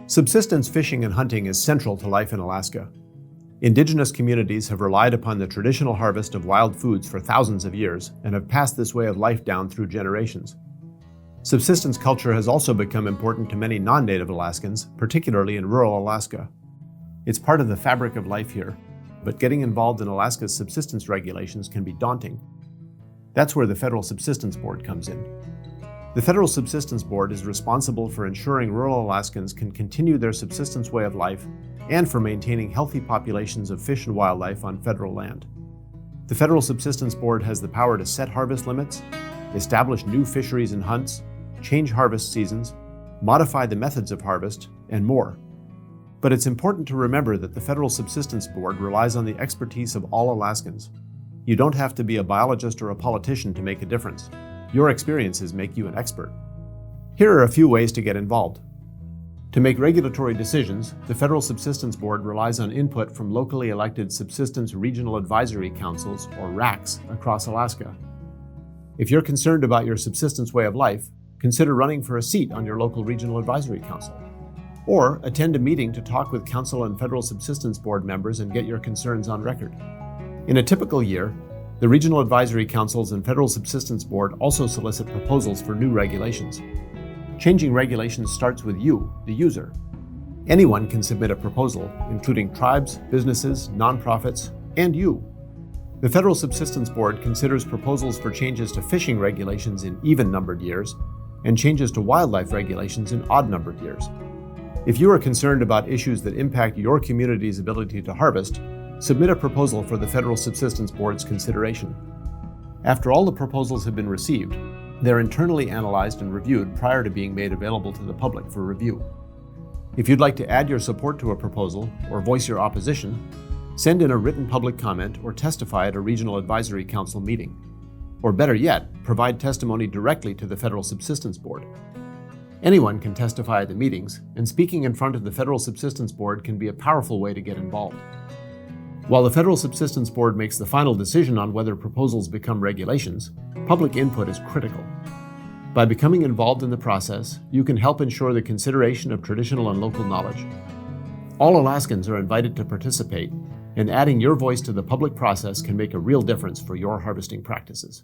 Subsistence fishing and hunting is central to life in Alaska. Indigenous communities have relied upon the traditional harvest of wild foods for thousands of years and have passed this way of life down through generations. Subsistence culture has also become important to many non-native Alaskans, particularly in rural Alaska. It's part of the fabric of life here, but getting involved in Alaska's subsistence regulations can be daunting. That's where the Federal Subsistence Board comes in. The Federal Subsistence Board is responsible for ensuring rural Alaskans can continue their subsistence way of life and for maintaining healthy populations of fish and wildlife on federal land. The Federal Subsistence Board has the power to set harvest limits, establish new fisheries and hunts, change harvest seasons, modify the methods of harvest, and more. But it's important to remember that the Federal Subsistence Board relies on the expertise of all Alaskans. You don't have to be a biologist or a politician to make a difference. Your experiences make you an expert. Here are a few ways to get involved. To make regulatory decisions, the Federal Subsistence Board relies on input from locally elected Subsistence Regional Advisory Councils, or RACs, across Alaska. If you're concerned about your subsistence way of life, consider running for a seat on your local Regional Advisory Council. Or attend a meeting to talk with Council and Federal Subsistence Board members and get your concerns on record. In a typical year, the Regional Advisory Councils and Federal Subsistence Board also solicit proposals for new regulations. Changing regulations starts with you, the user. Anyone can submit a proposal, including tribes, businesses, nonprofits, and you. The Federal Subsistence Board considers proposals for changes to fishing regulations in even-numbered years and changes to wildlife regulations in odd-numbered years. If you are concerned about issues that impact your community's ability to harvest, submit a proposal for the Federal Subsistence Board's consideration. After all the proposals have been received, they're internally analyzed and reviewed prior to being made available to the public for review. If you'd like to add your support to a proposal or voice your opposition, send in a written public comment or testify at a Regional Advisory Council meeting. Or better yet, provide testimony directly to the Federal Subsistence Board. Anyone can testify at the meetings, and speaking in front of the Federal Subsistence Board can be a powerful way to get involved. While the Federal Subsistence Board makes the final decision on whether proposals become regulations, public input is critical. By becoming involved in the process, you can help ensure the consideration of traditional and local knowledge. All Alaskans are invited to participate, and adding your voice to the public process can make a real difference for your harvesting practices.